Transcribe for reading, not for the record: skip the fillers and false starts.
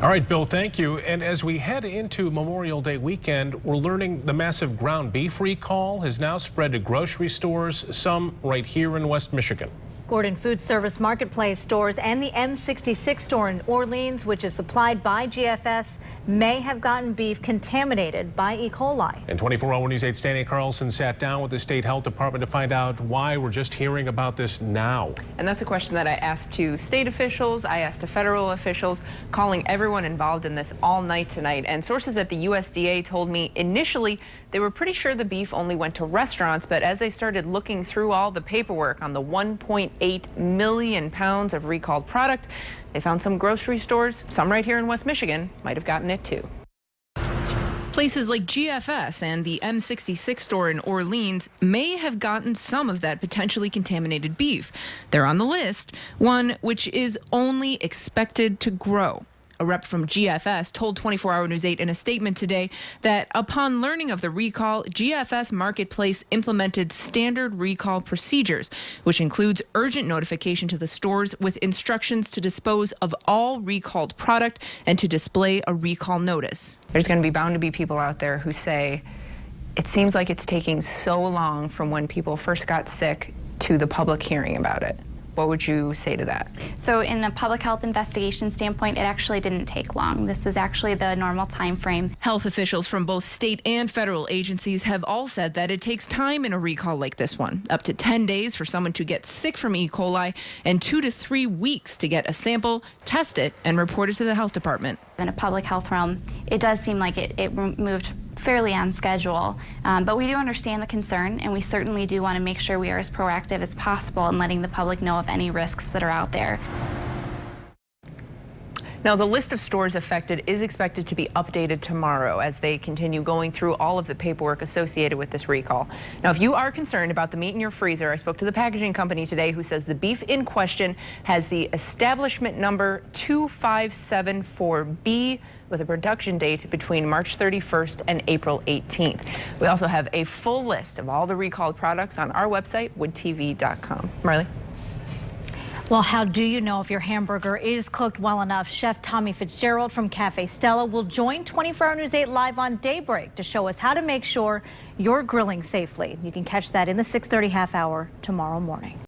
All right, Bill, thank you. And as we head into Memorial Day weekend, we're learning the massive ground beef recall has now spread to grocery stores, some right here in West Michigan. Gordon Food Service Marketplace stores and the M66 store in Orleans, which is supplied by GFS, may have gotten beef contaminated by E. coli. And 24-hour News 8's Danny Carlson sat down with the state health department to find out why we're just hearing about this now. And that's a question that I asked to state officials, I asked to federal officials, calling everyone involved in this all night tonight. And sources at the USDA told me initially they were pretty sure the beef only went to restaurants, but as they started looking through all the paperwork on the 1.8 million pounds of recalled product, they found some grocery stores, some right here in West Michigan, might have gotten it too. Places like GFS and the M66 store in Orleans may have gotten some of that potentially contaminated beef. They're on the list, one which is only expected to grow. A rep from GFS told 24-hour News 8 in a statement today that upon learning of the recall, GFS Marketplace implemented standard recall procedures, which includes urgent notification to the stores with instructions to dispose of all recalled product and to display a recall notice. There's going to be bound to be people out there who say, it seems like it's taking so long from when people first got sick to the public hearing about it. What would you say to that? So in a public health investigation standpoint, it actually didn't take long. This is actually the normal time frame. Health officials from both state and federal agencies have all said that it takes time in a recall like this one, up to 10 days for someone to get sick from E. coli and 2 to 3 weeks to get a sample, test it, and report it to the health department. In a public health realm, it does seem like it moved fairly on schedule, but we do understand the concern, and we certainly do want to make sure we are as proactive as possible in letting the public know of any risks that are out there. Now, the list of stores affected is expected to be updated tomorrow as they continue going through all of the paperwork associated with this recall. Now, if you are concerned about the meat in your freezer, I spoke to the packaging company today who says the beef in question has the establishment number 2574B with a production date between March 31st and April 18th. We also have a full list of all the recalled products on our website, woodtv.com. Marley? Well, how do you know if your hamburger is cooked well enough? Chef Tommy Fitzgerald from Cafe Stella will join 24-hour News 8 live on Daybreak to show us how to make sure you're grilling safely. You can catch that in the 6:30 half hour tomorrow morning.